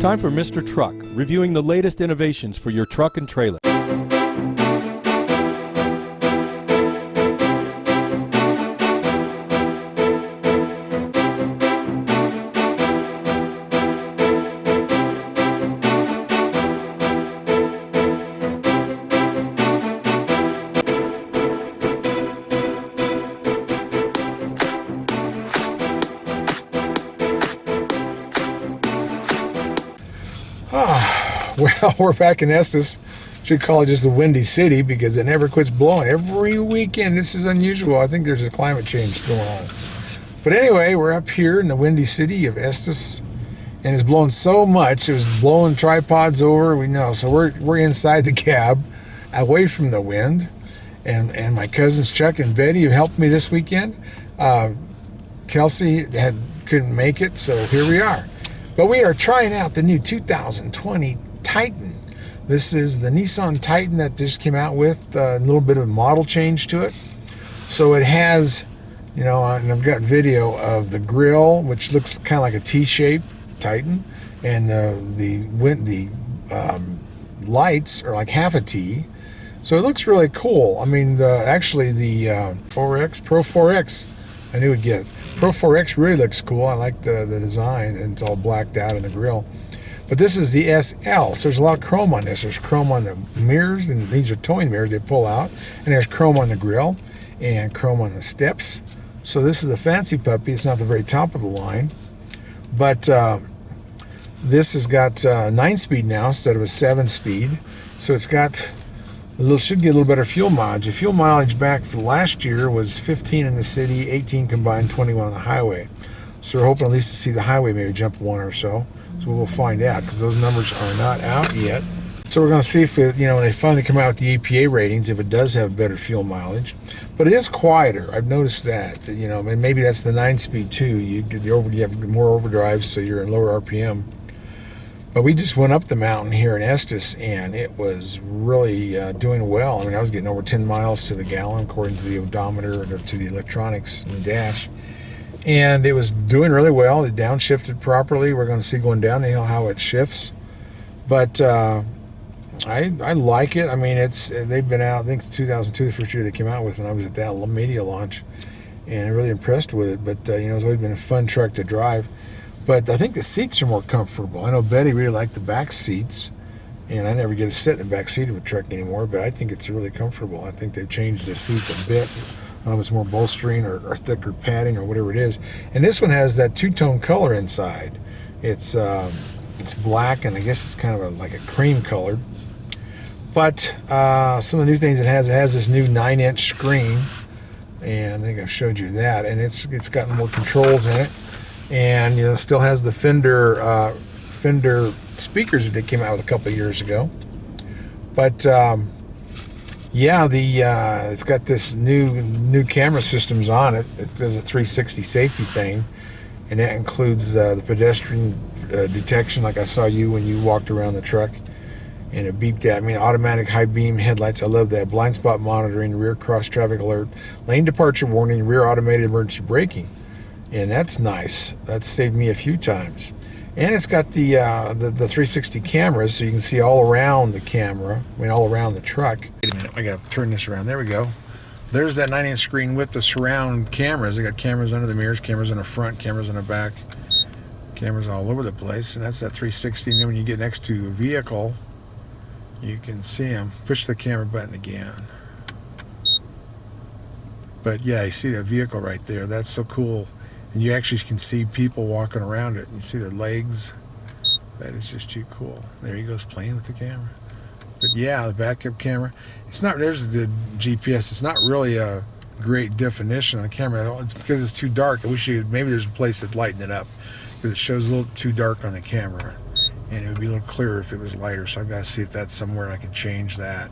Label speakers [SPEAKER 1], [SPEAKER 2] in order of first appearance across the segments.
[SPEAKER 1] Time for Mr. Truck, reviewing the latest innovations for your truck and trailer.
[SPEAKER 2] Well, we're back in Estes. Should call it just the Windy City because it never quits blowing. Every weekend, this is unusual. I think there's a climate change going on. But anyway, we're up here in the Windy City of Estes, and it's blowing so much. It was blowing tripods over, we know. So we're inside the cab, away from the wind. And my cousins Chuck and Betty, who helped me this weekend, Kelsey couldn't make it, so here we are. But we are trying out the new 2020 Titan. This is the Nissan Titan that just came out with a little bit of model change to it. So it has, you know, and I've got video of the grille, which looks kind of like a T-shaped Titan, and the lights are like half a T. So it looks really cool. I mean, actually the 4X, Pro 4X, I knew it'd get it. Pro 4X really looks cool. I like the design, and it's all blacked out in the grille. But this is the SL, so there's a lot of chrome on this. There's chrome on the mirrors, and these are towing mirrors they pull out. And there's chrome on the grille and chrome on the steps. So this is the fancy puppy. It's not the very top of the line. But this has got 9-speed now instead of a 7-speed. So it's got should get a little better fuel mileage. The fuel mileage back for last year was 15 in the city, 18 combined, 21 on the highway. So we're hoping at least to see the highway maybe jump 1 or so. So we'll find out because those numbers are not out yet. So we're going to see if it, you know, when they finally come out with the EPA ratings, if it does have better fuel mileage. But it is quieter. I've noticed that. You know, and maybe that's the 9-speed too. You have more overdrive, so you're in lower RPM. But we just went up the mountain here in Estes, and it was really doing well. I mean, I was getting over 10 miles to the gallon, according to the odometer or to the electronics in the dash. And it was doing really well. It downshifted properly. We're going to see going down the hill how it shifts. But I like it. I mean, they've been out, I think it's 2002, the first year they came out with, and I was at that media launch, and I'm really impressed with it. But, you know, it's always been a fun truck to drive. But I think the seats are more comfortable. I know Betty really liked the back seats, and I never get to sit in the back seat of a truck anymore, but I think it's really comfortable. I think they've changed the seats a bit. I don't know if it's more bolstering or thicker padding or whatever it is. And this one has that two-tone color inside. It's black, and I guess it's kind of like a cream color. But some of the new things it has this new 9-inch screen, and I think I've showed you that, and it's got more controls in it. And, you know, still has the Fender speakers that they came out with a couple of years ago. But yeah, it's got this new camera systems on it. It does a 360 safety thing, and that includes the pedestrian detection, like I saw you when you walked around the truck, and it beeped at me. Automatic high beam headlights, I love that. Blind spot monitoring, rear cross traffic alert, lane departure warning, rear automated emergency braking. And that's nice. That's saved me a few times. And it's got the 360 cameras, so you can see all around the camera. I mean, all around the truck. Wait a minute, I got to turn this around. There we go. There's that 9-inch screen with the surround cameras. They got cameras under the mirrors, cameras in the front, cameras in the back, cameras all over the place. And that's that 360. And then when you get next to a vehicle, you can see them. Push the camera button again. But yeah, you see that vehicle right there. That's so cool. And you actually can see people walking around it. And you see their legs. That is just too cool. There he goes playing with the camera. But yeah, the backup camera. It's not, there's the GPS. It's not really a great definition on the camera. It's because it's too dark. I wish maybe there's a place that'd lighten it up. Because it shows a little too dark on the camera. And it would be a little clearer if it was lighter. So I've got to see if that's somewhere I can change that.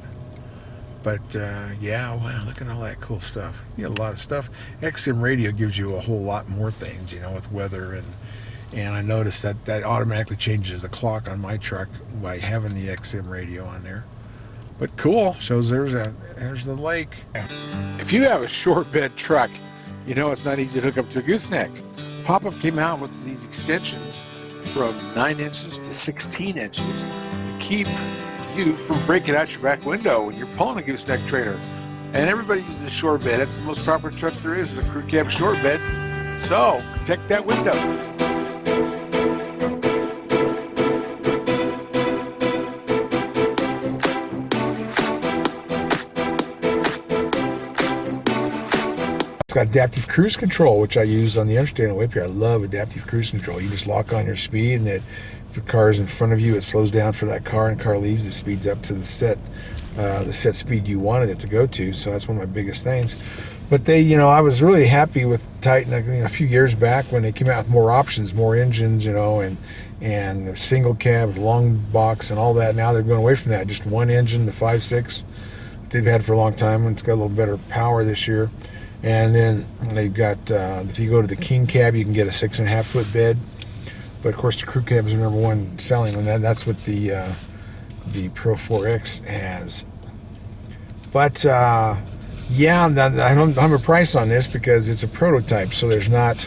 [SPEAKER 2] But yeah, wow, look at all that cool stuff. You got a lot of stuff. XM radio gives you a whole lot more things, you know, with weather. And I noticed that automatically changes the clock on my truck by having the XM radio on there. But cool, shows there's the lake.
[SPEAKER 3] If you have a short bed truck, you know it's not easy to hook up to a gooseneck. Pop-Up came out with these extensions from 9 inches to 16 inches to keep you from breaking out your back window when you're pulling a gooseneck trailer. And everybody uses a short bed. That's the most proper truck there is a crew cab short bed. So protect that window.
[SPEAKER 2] It's got adaptive cruise control, which I use on the interstate on the way up here. I love adaptive cruise control. You just lock on your speed, and if the car is in front of you, it slows down for that car, and the car leaves, it speeds up to the set speed you wanted it to go to. So that's one of my biggest things. But I was really happy with Titan a few years back when they came out with more options, more engines, and single cab, long box, and all that. Now they're going away from that. Just one engine, the 5.6 that they've had for a long time, and it's got a little better power this year. And then they've got, if you go to the King cab, you can get a 6.5 foot bed. But of course, the crew cab is the number one selling one. That's what the Pro 4X has. But yeah, I don't have a price on this because it's a prototype, so there's not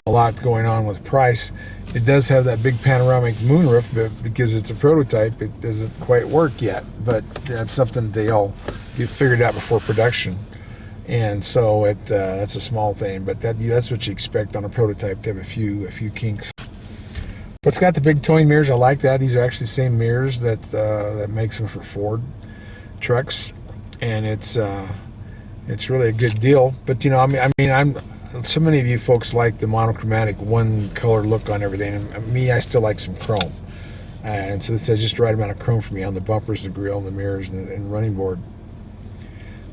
[SPEAKER 2] a lot going on with price. It does have that big panoramic moonroof, but because it's a prototype, it doesn't quite work yet. But that's something that they all figured out before production. And so that's a small thing, but that's what you expect on a prototype, to have a few kinks. But it's got the big towing mirrors. I like that. These are actually the same mirrors that makes them for Ford trucks, and it's really a good deal. But so many of you folks like the monochromatic one color look on everything, and me, I still like some chrome. And so this has just the right amount of chrome for me on the bumpers, the grille, the mirrors, and running board.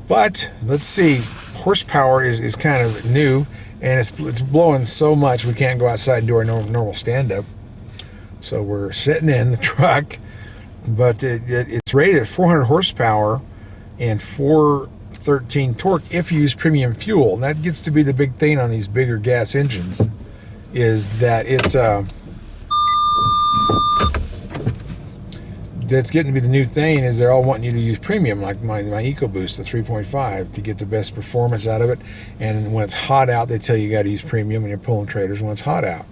[SPEAKER 2] But let's see, horsepower is kind of new, and it's blowing so much we can't go outside and do our normal stand-up. So we're sitting in the truck, but it's rated at 400 horsepower and 413 torque if you use premium fuel. And that gets to be the big thing on these bigger gas engines, is that that's getting to be the new thing, is they're all wanting you to use premium, like my EcoBoost, the 3.5, to get the best performance out of it. And when it's hot out, they tell you got to use premium when you're pulling trailers when it's hot out.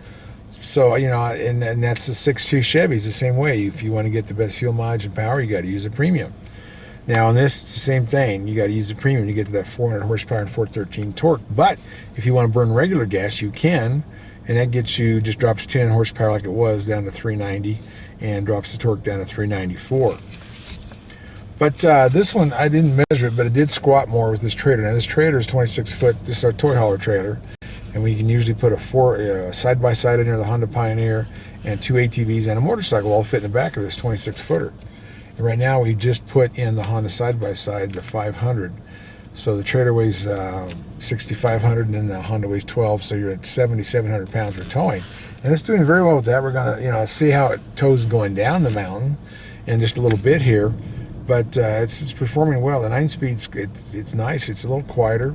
[SPEAKER 2] So, and that's the 6.2 Chevys the same way. If you want to get the best fuel mileage and power, you got to use a premium. Now on this, it's the same thing. You got to use a premium to get to that 400 horsepower and 413 torque. But if you want to burn regular gas, you can, and that just drops 10 horsepower like it was down to 390. And drops the torque down to 394. But this one, I didn't measure it, but it did squat more with this trailer. Now this trailer is 26 foot. This is our toy hauler trailer, and we can usually put a side-by-side in there, the Honda Pioneer, and 2 ATVs and a motorcycle all fit in the back of this 26 footer. And right now we just put in the Honda side-by-side, the 500. So the trailer weighs 6,500, and then the Honda weighs 12, so you're at 7,700 pounds for towing. And it's doing very well with that. We're gonna, see how it tows going down the mountain in just a little bit here, but it's performing well. The 9-speed's it's nice. It's a little quieter,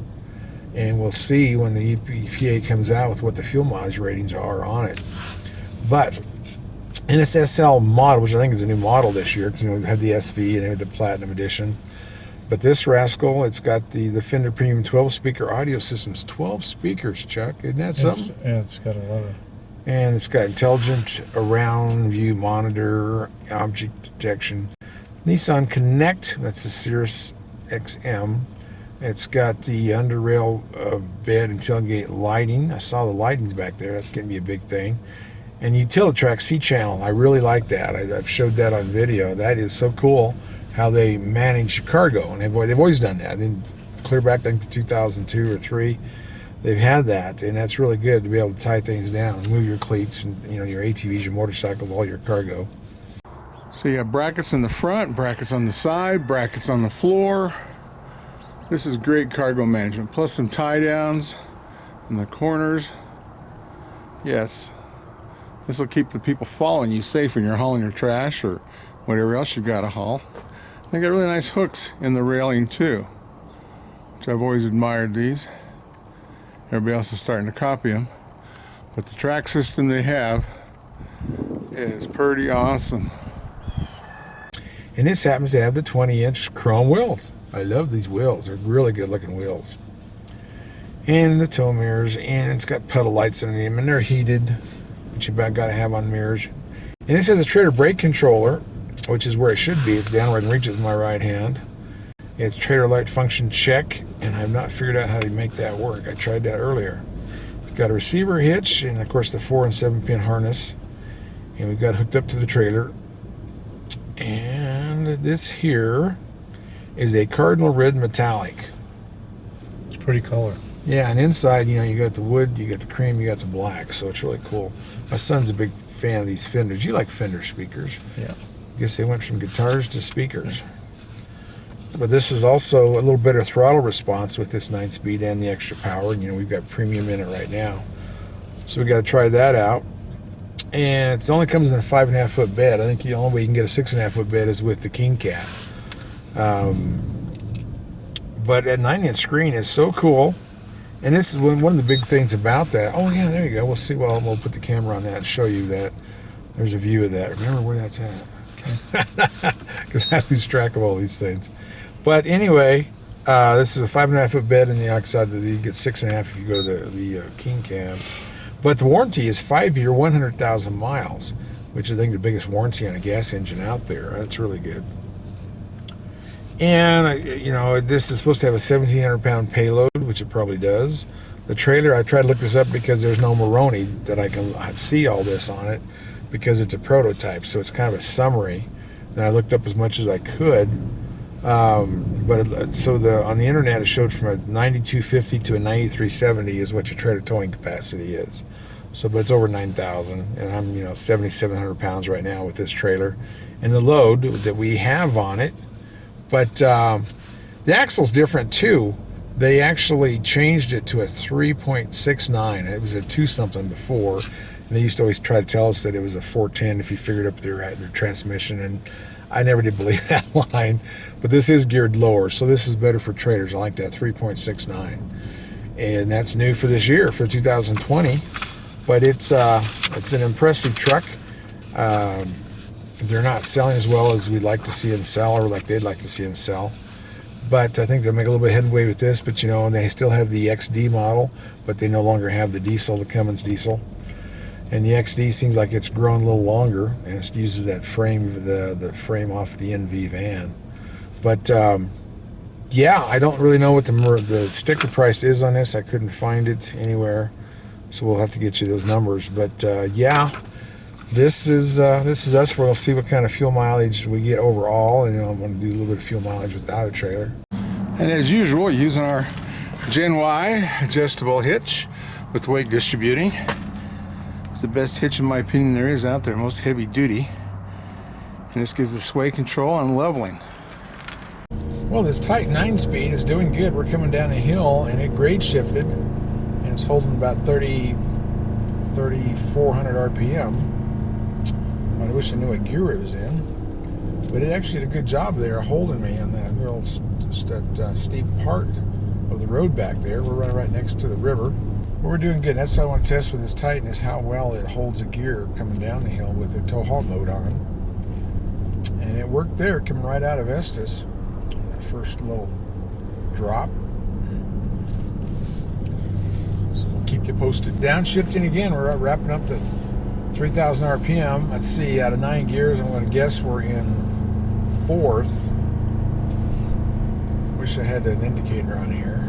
[SPEAKER 2] and we'll see when the EPA comes out with what the fuel mileage ratings are on it. But in this SL model, which I think is a new model this year, because we had the SV and they had the Platinum Edition. But this rascal, it's got the Fender Premium 12-speaker audio systems. 12 speakers, Chuck. Isn't that something?
[SPEAKER 4] It's got a lot of...
[SPEAKER 2] And it's got intelligent around view monitor, object detection. Nissan Connect, that's the Cirrus XM. It's got the under rail bed and tailgate lighting. I saw the lighting's back there. That's going to be a big thing. And Utilitrack C-channel. I really like that. I've showed that on video. That is so cool how they manage cargo. And they've always done that. I mean, clear back to 2002 or 3. They've had that, and that's really good to be able to tie things down and move your cleats and your ATVs, your motorcycles, all your cargo. So you have brackets in the front, brackets on the side, brackets on the floor. This is great cargo management, plus some tie downs in the corners. Yes, this will keep the people following you safe when you're hauling your trash or whatever else you got to haul. They got really nice hooks in the railing too, which I've always admired these. Everybody else is starting to copy them, but the track system they have is pretty awesome. And this happens to have the 20-inch chrome wheels. I love these wheels. They're really good looking wheels. And the tow mirrors, and it's got pedal lights underneath them, and they're heated. which you about got to have on mirrors. And this has a trailer brake controller, which is where it should be. It's downward and reaches with my right hand. It's trailer light function check, and I've not figured out how to make that work. I tried that earlier. It's got a receiver hitch, and of course the 4 and 7 pin harness. And we've got it hooked up to the trailer. And this here is a cardinal red metallic.
[SPEAKER 4] It's a pretty color.
[SPEAKER 2] Yeah, and inside, you know, you got the wood, you got the cream, you got the black, so it's really cool. My son's a big fan of these Fenders. You like Fender speakers.
[SPEAKER 4] Yeah.
[SPEAKER 2] I guess they went from guitars to speakers. But this is also a little better throttle response with this 9-speed and the extra power. And, you know, we've got premium in it right now. So we got to try that out. And it only comes in a 5.5 foot bed. I think the only way you can get a 6.5 foot bed is with the King Cat. But a 9-inch screen is so cool. And this is one of the big things about that. Oh, yeah, there you go. We'll see. Well, we'll put the camera on that and show you that. There's a view of that. Remember where that's at. Because I lose track of all these things. But anyway, this is a 5.5 foot bed in the outside. You get 6.5 if you go to the King Cab. But the warranty is 5-year, 100,000 miles, which is, I think, the biggest warranty on a gas engine out there. That's really good. And, you know, this is supposed to have a 1,700 pound payload, which it probably does. The trailer, I tried to look this up because there's no Moroni that I can see all this on it because it's a prototype. So it's kind of a summary. And I looked up as much as I could. On the internet, it showed from a 9250 to a 9370 is what your trailer towing capacity is. So, but it's over 9,000, and I'm, you know, 7,700 pounds right now with this trailer, and the load that we have on it. But the axle's different too. They actually changed it to a 3.69. It was a 2-something before, and they used to always try to tell us that it was a 410 if you figured up their transmission, and I never did believe that line. But this is geared lower, so this is better for trailers. I like that 3.69, and that's new for this year, for 2020. But it's an impressive truck. They're not selling as well as we'd like to see them sell, or like they'd like to see them sell. But I think they'll make a little bit of headway with this. But, you know, they still have the XD model, but they no longer have the diesel, the Cummins diesel. And the XD seems like it's grown a little longer, and it uses that frame, the frame off the NV van. But yeah, I don't really know what the sticker price is on this. I couldn't find it anywhere, so we'll have to get you those numbers. But yeah, this is us. We'll see what kind of fuel mileage we get overall, and, you know, I'm going to do a little bit of fuel mileage without a trailer. And as usual, using our Gen Y adjustable hitch with weight distributing. It's the best hitch in my opinion there is out there, most heavy duty. And this gives us sway control and leveling. Well, this Titan 9-speed is doing good. We're coming down the hill, and it grade shifted, and it's holding about 3,400 RPM. I wish I knew what gear it was in, but it actually did a good job there holding me on that real steep part of the road back there. We're running right next to the river. But we're doing good. That's what I want to test with this Titan, is how well it holds a gear coming down the hill with the tow haul mode on. And it worked there, coming right out of Estes. That first little drop. So we'll keep you posted. Downshifting again, we're wrapping up to 3,000 RPM. Let's see, out of 9 gears, I'm going to guess we're in 4th. Wish I had an indicator on here.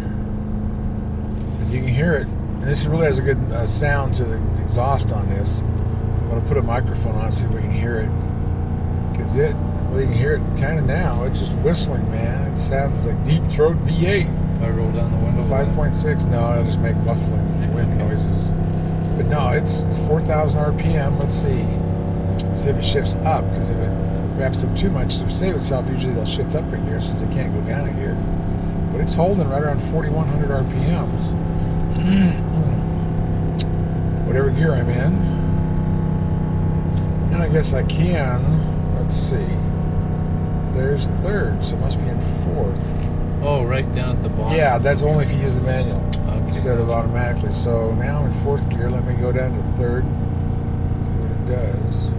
[SPEAKER 2] But you can hear it. And this really has a good sound to the exhaust on this. I'm going to put a microphone on, see if we can hear it. Because you can hear it kind of now. It's just whistling, man. It sounds like deep throat V8.
[SPEAKER 4] If I roll down the window.
[SPEAKER 2] 5.6. No, it'll just make muffling wind noises. But no, it's 4,000 RPM. Let's see. See if it shifts up. Because if it wraps up too much to save itself, usually they'll shift up a gear since they can't go down a gear. But it's holding right around 4,100 RPMs. Whatever gear I'm in. And I guess I can, let's see, there's 3rd, so it must be in 4th.
[SPEAKER 4] Oh, right down at the bottom.
[SPEAKER 2] Yeah, that's only if you use the manual instead of
[SPEAKER 4] gotcha.
[SPEAKER 2] automatically. So now I'm in 4th gear. Let me go down to 3rd, see what it does.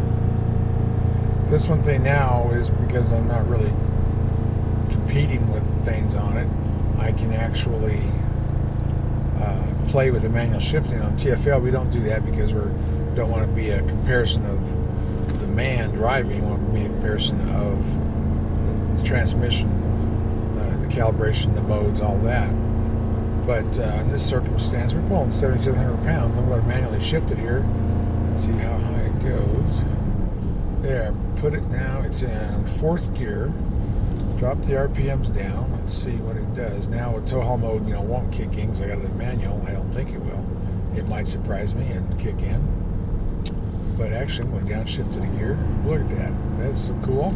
[SPEAKER 2] So this one thing now is, because I'm not really competing with things on it, I can actually play with the manual shifting. On TFL we don't do that because we're Don't want to be a comparison of the man driving. Want to be a comparison of the transmission, the calibration, the modes, all that. But in this circumstance, we're pulling 7,700 pounds. I'm going to manually shift it here and see how high it goes. There, put it now. It's in 4th gear. Drop the RPMs down. Let's see what it does. Now with tow haul mode, won't kick in because I got it in manual. I don't think it will. It might surprise me and kick in. But actually, I'm going to downshift it a gear. Look at that. That's so cool.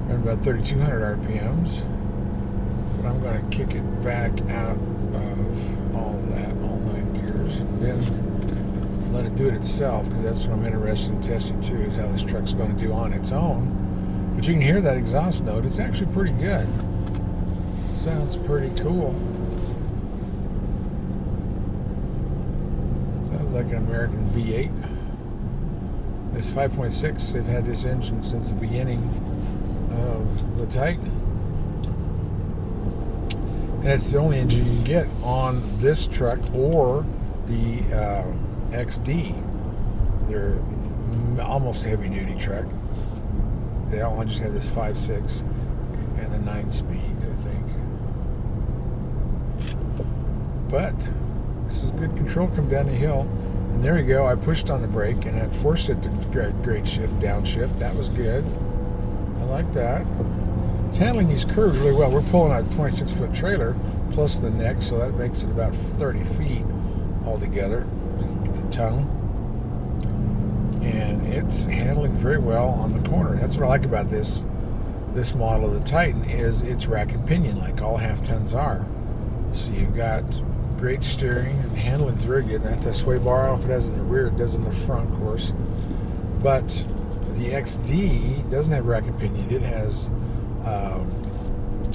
[SPEAKER 2] Run about 3,200 RPMs. But I'm going to kick it back out of all that, all 9 gears. And then let it do it itself, because that's what I'm interested in testing too, is how this truck's going to do on its own. But you can hear that exhaust note. It's actually pretty good. Sounds pretty cool. Sounds like an American V8. This 5.6, they've had this engine since the beginning of the Titan. And it's the only engine you can get on this truck or the XD. They're almost a heavy duty truck. They all just have this 5.6 and the 9-speed, I think. But this is good control. Come down the hill, and there we go. I pushed on the brake, and that forced it to grade shift, downshift. That was good. I like that. It's handling these curves really well. We're pulling a 26-foot trailer plus the neck, so that makes it about 30 feet altogether. The tongue, and it's handling very well on the corner. That's what I like about this model of the Titan, is it's rack and pinion like all half tons are. So you've got great steering, and handling's very good. Not the sway bar off it has in the rear, it does in the front, of course. But the XD doesn't have rack and pinion. It has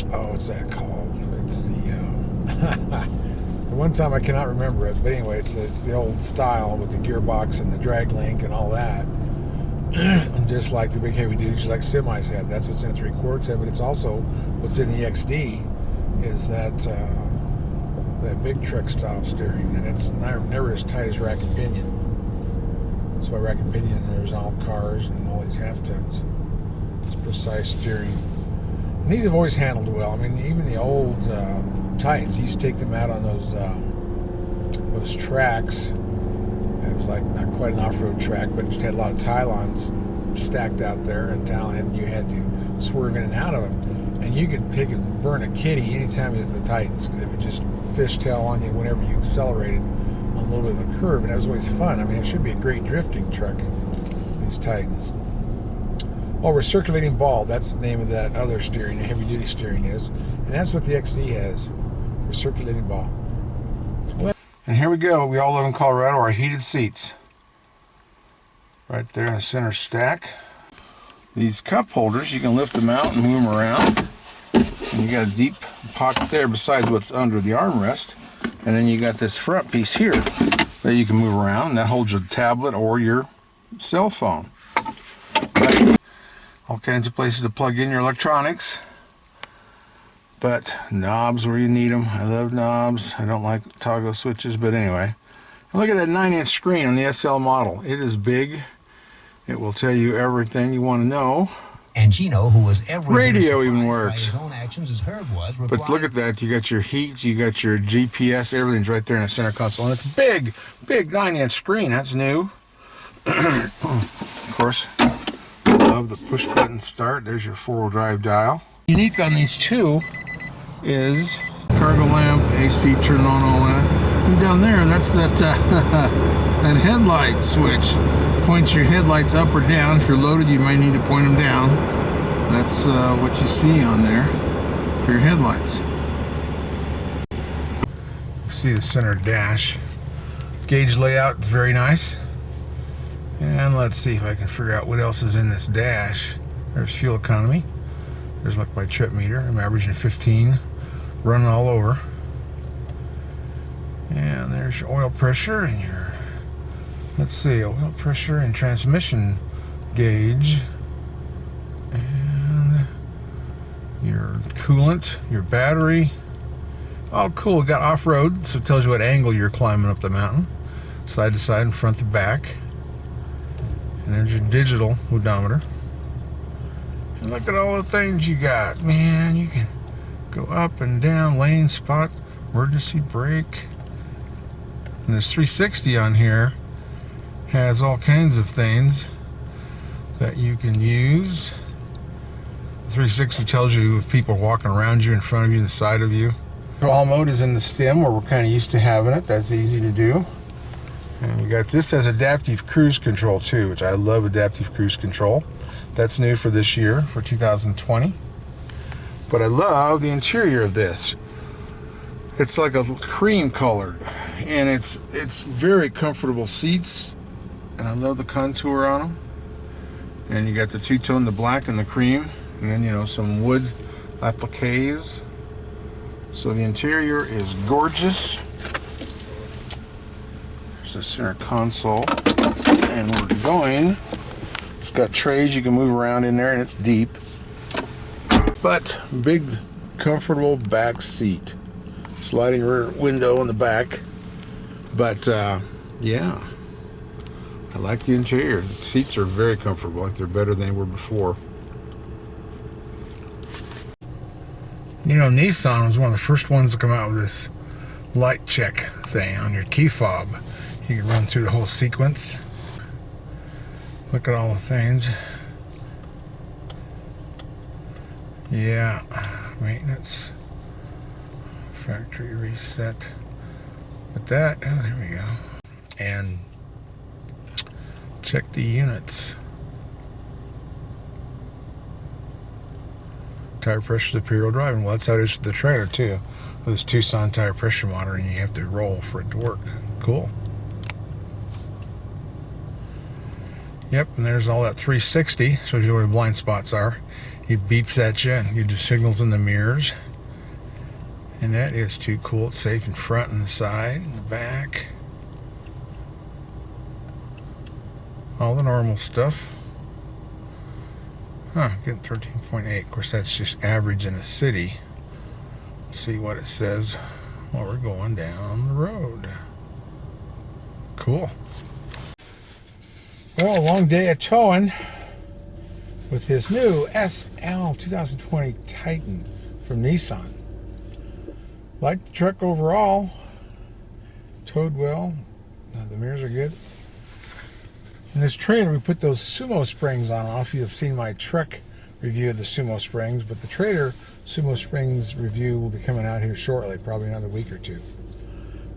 [SPEAKER 2] what's that called? It's the the one time I cannot remember it, but anyway, it's the old style with the gearbox and the drag link and all that. And just like the big heavy duties, just like semis have. That's what's in 3/4 head, but it's also what's in the XD is that big truck style steering, and it's never as tight as rack and pinion. That's why rack and pinion there's all cars and all these half tons. It's precise steering, and these have always handled well. I mean, even the old Titans, he used to take them out on those tracks. It was like not quite an off-road track, but it just had a lot of Tylons stacked out there, and you had to swerve in and out of them. And you could take and burn a kitty anytime you hit the Titans, because it would just fishtail on you whenever you accelerated on a little bit of a curve, and that was always fun. I mean, it should be a great drifting truck, these Titans. Oh, recirculating ball, that's the name of that other steering, the heavy-duty steering is. And that's what the XD has. Recirculating ball. And here we go. We all live in Colorado. Our heated seats. Right there in the center stack. These cup holders, you can lift them out and move them around. And you got a deep pocket there besides what's under the armrest. And then you got this front piece here that you can move around. And that holds your tablet or your cell phone. Right. All kinds of places to plug in your electronics. But knobs where you need them. I love knobs. I don't like toggle switches, but anyway. And look at that 9-inch screen on the SL model. It is big. It will tell you everything you want to know.
[SPEAKER 5] And Gino, who was every
[SPEAKER 2] radio even works.
[SPEAKER 5] his own actions as Herb was,
[SPEAKER 2] but look at that. You got your heat, you got your GPS, everything's right there in the center console. And it's a big 9-inch screen. That's new. Of course, I love the push button start. There's your 4-wheel drive dial. Unique on these two is cargo lamp, AC turn on, all that. And down there, that's that that headlight switch. Points your headlights up or down. If you're loaded, you might need to point them down. That's what you see on there for your headlights. See the center dash. Gauge layout is very nice. And let's see if I can figure out what else is in this dash. There's fuel economy. There's like my trip meter. I'm averaging 15, running all over. And there's your oil pressure and your, let's see, oil pressure and transmission gauge. And your coolant, your battery, Oh, cool. Got off-road, so it tells you what angle you're climbing up the mountain. Side to side and front to back. And there's your digital odometer. And look at all the things you got. Man, you can go up and down, lane, spot, emergency brake. And this 360 on here has all kinds of things that you can use. The 360 tells you if people are walking around you, in front of you, the side of you. All mode is in the stem where we're kind of used to having it. That's easy to do. And you got this as adaptive cruise control too, which I love adaptive cruise control. That's new for this year, for 2020. But I love the interior of this. It's like a cream colored, and it's very comfortable seats, and I love the contour on them. And you got the two-tone, the black and the cream, and then, you know, some wood appliques. So the interior is gorgeous. There's the center console, and we're going. It's got trays you can move around in there, and it's deep. But big, comfortable back seat. Sliding rear window in the back. But, yeah. I like the interior. The seats are very comfortable. I think they're better than they were before. You know, Nissan was one of the first ones to come out with this light check thing on your key fob. You can run through the whole sequence. Look at all the things. Yeah, maintenance, factory reset. But that, oh, there we go. And check the units. Tire pressure, superior driving. Well, that's how it is for the trailer too. With this Tucson tire pressure monitor, and you have to roll for it to work. Cool. Yep, and there's all that 360. Shows you where the blind spots are. He beeps at you and gives you signals in the mirrors. And that is too cool. It's safe in front and the side and the back. All the normal stuff. Huh, getting 13.8. Of course, that's just average in a city. Let's see what it says while we're going down the road. Cool. Well, a long day of towing with this new SL 2020 Titan from Nissan. Like the truck overall. Towed well. The mirrors are good. In this trailer, we put those Sumo springs on. I don't know if you've seen my truck review of the Sumo springs, but the trailer Sumo springs review will be coming out here shortly, probably another week or two.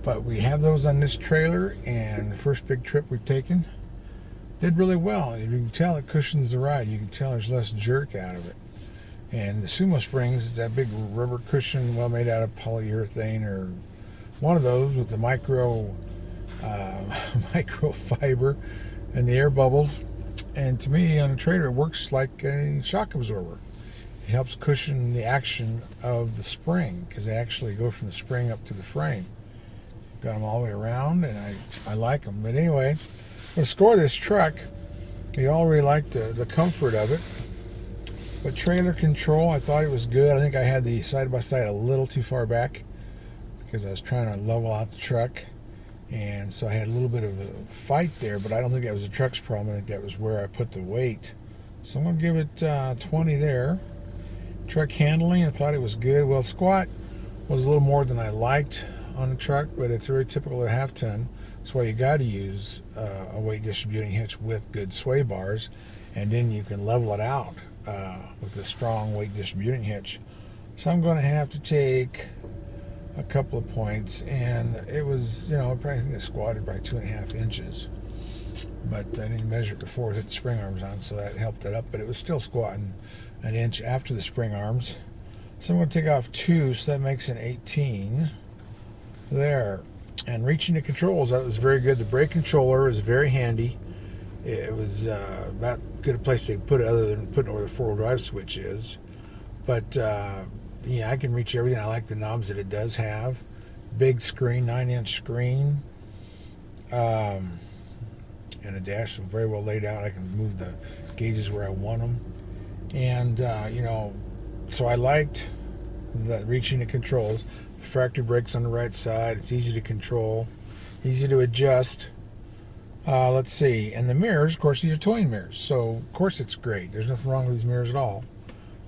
[SPEAKER 2] But we have those on this trailer, and the first big trip we've taken did really well. You can tell it cushions the ride. You can tell there's less jerk out of it. And the Sumo springs is that big rubber cushion, well made out of polyurethane or one of those with the microfiber and the air bubbles. And to me, on a trailer, it works like a shock absorber. It helps cushion the action of the spring, because they actually go from the spring up to the frame. Got them all the way around, and I like them. But anyway, I'm going to score this truck. We all really liked the comfort of it. But trailer control, I thought it was good. I think I had the side-by-side a little too far back because I was trying to level out the truck. And so I had a little bit of a fight there, but I don't think that was the truck's problem. I think that was where I put the weight. So I'm going to give it 20 there. Truck handling, I thought it was good. Well, squat was a little more than I liked on the truck, but it's very typical of a half-ton. That's why you got to use a weight distributing hitch with good sway bars, and then you can level it out with the strong weight distributing hitch. So I'm going to have to take a couple of points, and it was, you know, I think I squatted by 2.5 inches, but I didn't measure it before I hit the spring arms on, so that helped it up, but it was still squatting an inch after the spring arms. So I'm going to take off 2, so that makes an 18 there. And reaching the controls, that was very good. The brake controller is very handy. It was about as good a place they could put it other than putting it where the four-wheel drive switch is. But yeah, I can reach everything. I like the knobs that it does have. Big screen, 9-inch screen. And a dash very well laid out. I can move the gauges where I want them. And, you know, so I liked the reaching the controls. Factory brakes on the right side. It's easy to control, easy to adjust. Let's see. And the mirrors, of course, these are towing mirrors. So, of course, it's great. There's nothing wrong with these mirrors at all.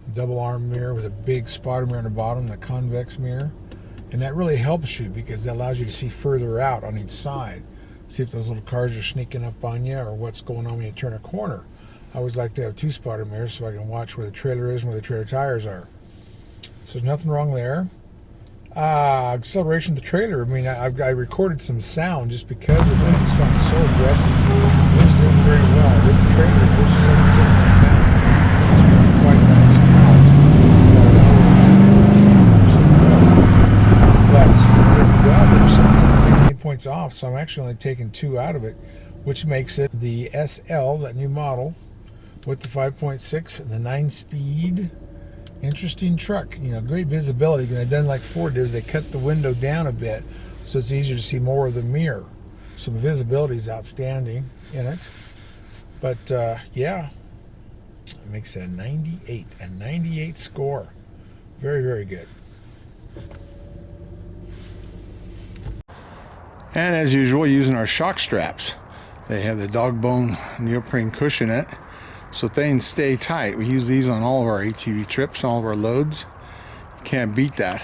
[SPEAKER 2] A double arm mirror with a big spotter mirror on the bottom, and a convex mirror. And that really helps you because that allows you to see further out on each side. See if those little cars are sneaking up on you or what's going on when you turn a corner. I always like to have 2 spotter mirrors so I can watch where the trailer is and where the trailer tires are. So there's nothing wrong there. Acceleration of the trailer. I mean, I recorded some sound just because of that. It sounds so aggressive. It was doing very well. With the trailer, it was 77 pounds. It's not quite maxed out. Got another 15 hours to go. But it did well. There's taking 8 points off, so I'm actually only taking 2 out of it, which makes it the SL, that new model, with the 5.6 and the 9-speed. Interesting truck, you know, great visibility. And they've done like Ford does, they cut the window down a bit so it's easier to see more of the mirror. Some visibility is outstanding in it. But yeah, it makes it a 98 score. Very, very good. And as usual, using our shock straps. They have the dog bone neoprene cushion in it, so things stay tight. We use these on all of our ATV trips, all of our loads. You can't beat that.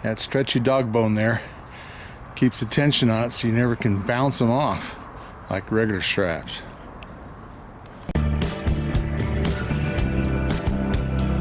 [SPEAKER 2] That stretchy dog bone there keeps the tension on it so you never can bounce them off like regular straps.